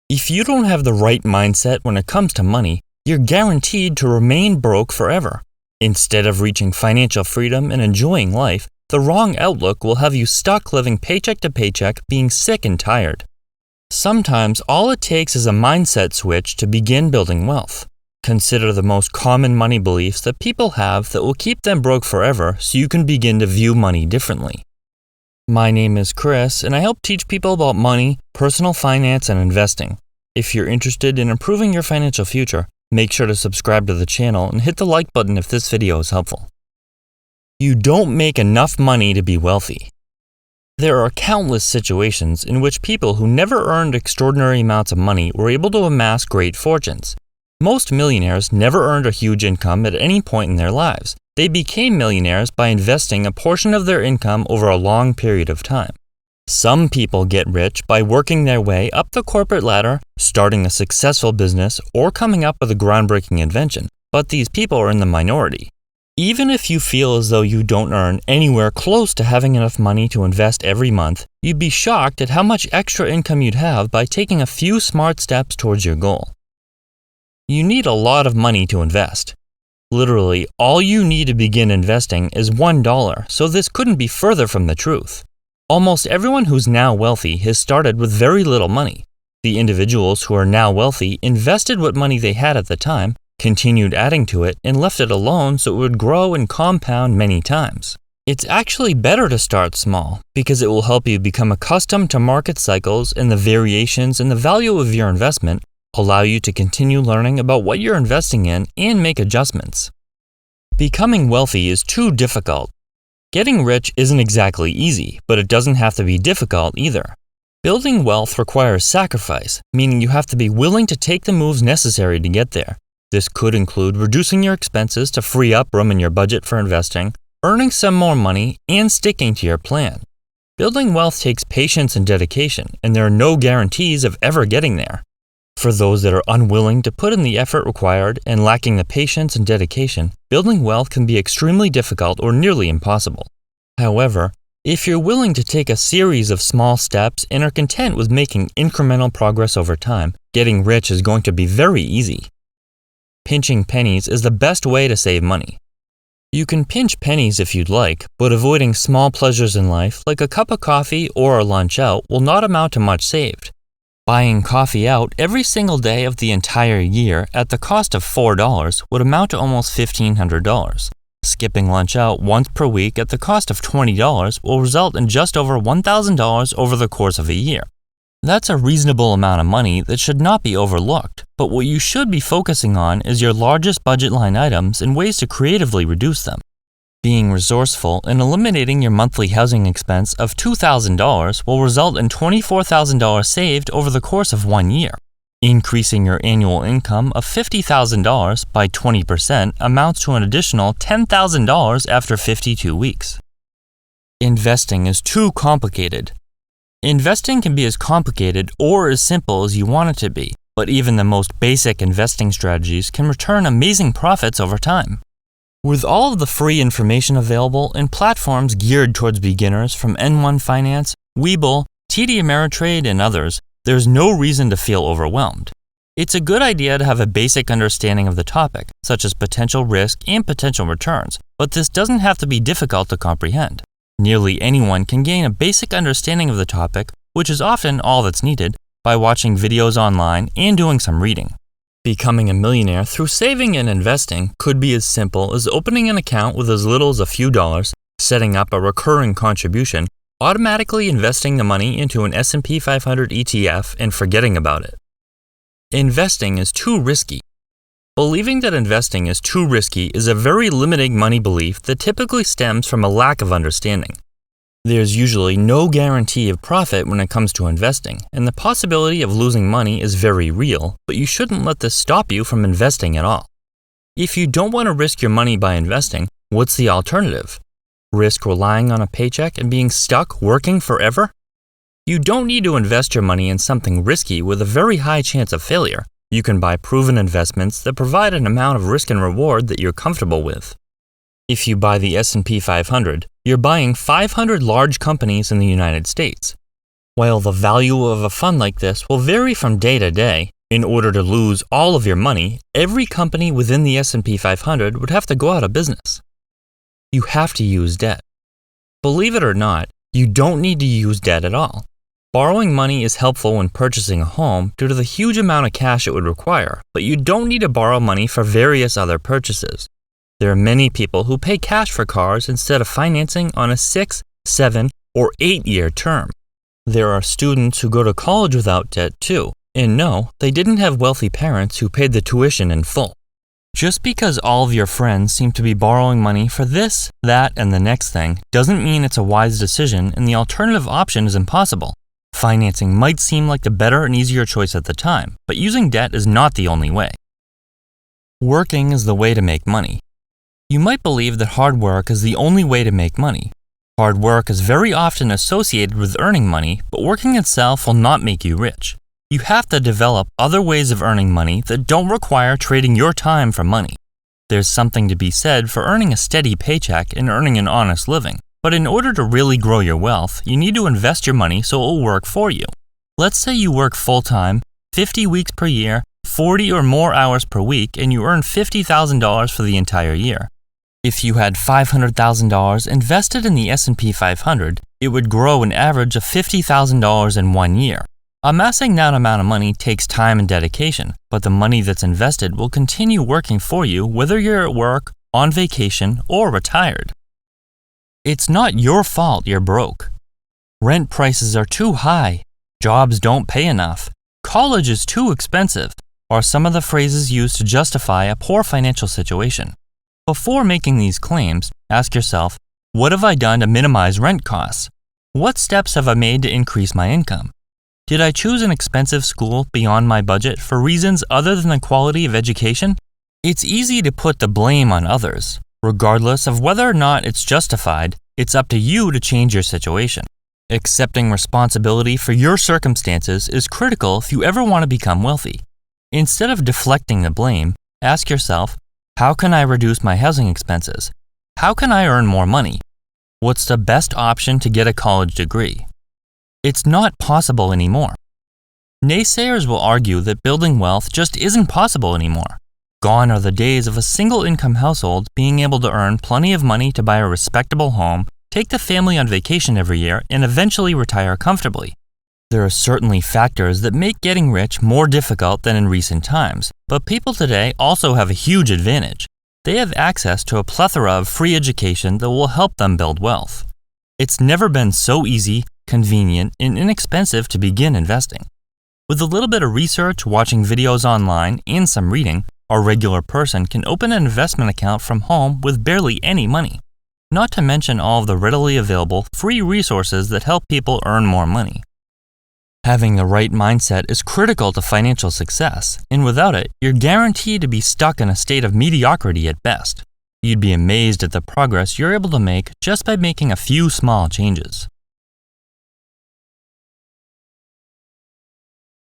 If you don't have the right mindset when it comes to money, you're guaranteed to remain broke forever. Instead of reaching financial freedom and enjoying life, the wrong outlook will have you stuck living paycheck to paycheck, being sick and tired. Sometimes all it takes is a mindset switch to begin building wealth. Consider the most common money beliefs that people have that will keep them broke forever so you can begin to view money differently. My name is Chris, and I help teach people about money, personal finance, and investing. If you're interested in improving your financial future, make sure to subscribe to the channel and hit the like button if this video is helpful. You don't make enough money to be wealthy. There are countless situations in which people who never earned extraordinary amounts of money were able to amass great fortunes. Most millionaires never earned a huge income at any point in their lives. They became millionaires by investing a portion of their income over a long period of time. Some people get rich by working their way up the corporate ladder, starting a successful business, or coming up with a groundbreaking invention, but these people are in the minority. Even if you feel as though you don't earn anywhere close to having enough money to invest every month, you'd be shocked at how much extra income you'd have by taking a few smart steps towards your goal. You need a lot of money to invest. Literally, all you need to begin investing is $1, so this couldn't be further from the truth. Almost everyone who's now wealthy has started with very little money. The individuals who are now wealthy invested what money they had at the time, continued adding to it, and left it alone so it would grow and compound many times. It's actually better to start small because it will help you become accustomed to market cycles and the variations in the value of your investment, allow you to continue learning about what you're investing in and make adjustments. Becoming wealthy is too difficult. Getting rich isn't exactly easy, but it doesn't have to be difficult either. Building wealth requires sacrifice, meaning you have to be willing to take the moves necessary to get there. This could include reducing your expenses to free up room in your budget for investing, earning some more money, and sticking to your plan. Building wealth takes patience and dedication, and there are no guarantees of ever getting there. For those that are unwilling to put in the effort required and lacking the patience and dedication, building wealth can be extremely difficult or nearly impossible. However, if you're willing to take a series of small steps and are content with making incremental progress over time, getting rich is going to be very easy. Pinching pennies is the best way to save money. You can pinch pennies if you'd like, but avoiding small pleasures in life, like a cup of coffee or a lunch out, will not amount to much saved. Buying coffee out every single day of the entire year at the cost of $4 would amount to almost $1,500. Skipping lunch out once per week at the cost of $20 will result in just over $1,000 over the course of a year. That's a reasonable amount of money that should not be overlooked, but what you should be focusing on is your largest budget line items and ways to creatively reduce them. Being resourceful and eliminating your monthly housing expense of $2,000 will result in $24,000 saved over the course of 1 year. Increasing your annual income of $50,000 by 20% amounts to an additional $10,000 after 52 weeks. Investing is too complicated. Investing can be as complicated or as simple as you want it to be, but even the most basic investing strategies can return amazing profits over time. With all of the free information available and platforms geared towards beginners from N1 Finance, Webull, TD Ameritrade, and others, there's no reason to feel overwhelmed. It's a good idea to have a basic understanding of the topic, such as potential risk and potential returns, but this doesn't have to be difficult to comprehend. Nearly anyone can gain a basic understanding of the topic, which is often all that's needed, by watching videos online and doing some reading. Becoming a millionaire through saving and investing could be as simple as opening an account with as little as a few dollars, setting up a recurring contribution, automatically investing the money into an S&P 500 ETF, and forgetting about it. Investing is too risky. Believing that investing is too risky is a very limiting money belief that typically stems from a lack of understanding. There's usually no guarantee of profit when it comes to investing, and the possibility of losing money is very real, but you shouldn't let this stop you from investing at all. If you don't want to risk your money by investing, what's the alternative? Risk relying on a paycheck and being stuck working forever? You don't need to invest your money in something risky with a very high chance of failure. You can buy proven investments that provide an amount of risk and reward that you're comfortable with. If you buy the S&P 500, you're buying 500 large companies in the United States. While the value of a fund like this will vary from day to day, in order to lose all of your money, every company within the S&P 500 would have to go out of business. You have to use debt. Believe it or not, you don't need to use debt at all. Borrowing money is helpful when purchasing a home due to the huge amount of cash it would require, but you don't need to borrow money for various other purchases. There are many people who pay cash for cars instead of financing on a 6, 7, or 8-year term. There are students who go to college without debt too, and no, they didn't have wealthy parents who paid the tuition in full. Just because all of your friends seem to be borrowing money for this, that, and the next thing doesn't mean it's a wise decision and the alternative option is impossible. Financing might seem like the better and easier choice at the time, but using debt is not the only way. Working is the way to make money. You might believe that hard work is the only way to make money. Hard work is very often associated with earning money, but working itself will not make you rich. You have to develop other ways of earning money that don't require trading your time for money. There's something to be said for earning a steady paycheck and earning an honest living. But in order to really grow your wealth, you need to invest your money so it will work for you. Let's say you work full-time, 50 weeks per year, 40 or more hours per week, and you earn $50,000 for the entire year. If you had $500,000 invested in the S&P 500, it would grow an average of $50,000 in 1 year. Amassing that amount of money takes time and dedication, but the money that's invested will continue working for you whether you're at work, on vacation, or retired. It's not your fault you're broke. Rent prices are too high. Jobs don't pay enough. College is too expensive, are some of the phrases used to justify a poor financial situation. Before making these claims, ask yourself, what have I done to minimize rent costs? What steps have I made to increase my income? Did I choose an expensive school beyond my budget for reasons other than the quality of education? It's easy to put the blame on others. Regardless of whether or not it's justified, it's up to you to change your situation. Accepting responsibility for your circumstances is critical if you ever want to become wealthy. Instead of deflecting the blame, ask yourself, how can I reduce my housing expenses? How can I earn more money? What's the best option to get a college degree? It's not possible anymore. Naysayers will argue that building wealth just isn't possible anymore. Gone are the days of a single-income household being able to earn plenty of money to buy a respectable home, take the family on vacation every year, and eventually retire comfortably. There are certainly factors that make getting rich more difficult than in recent times, but people today also have a huge advantage. They have access to a plethora of free education that will help them build wealth. It's never been so easy, convenient, and inexpensive to begin investing. With a little bit of research, watching videos online, and some reading, a regular person can open an investment account from home with barely any money. Not to mention all of the readily available free resources that help people earn more money. Having the right mindset is critical to financial success, and without it, you're guaranteed to be stuck in a state of mediocrity at best. You'd be amazed at the progress you're able to make just by making a few small changes.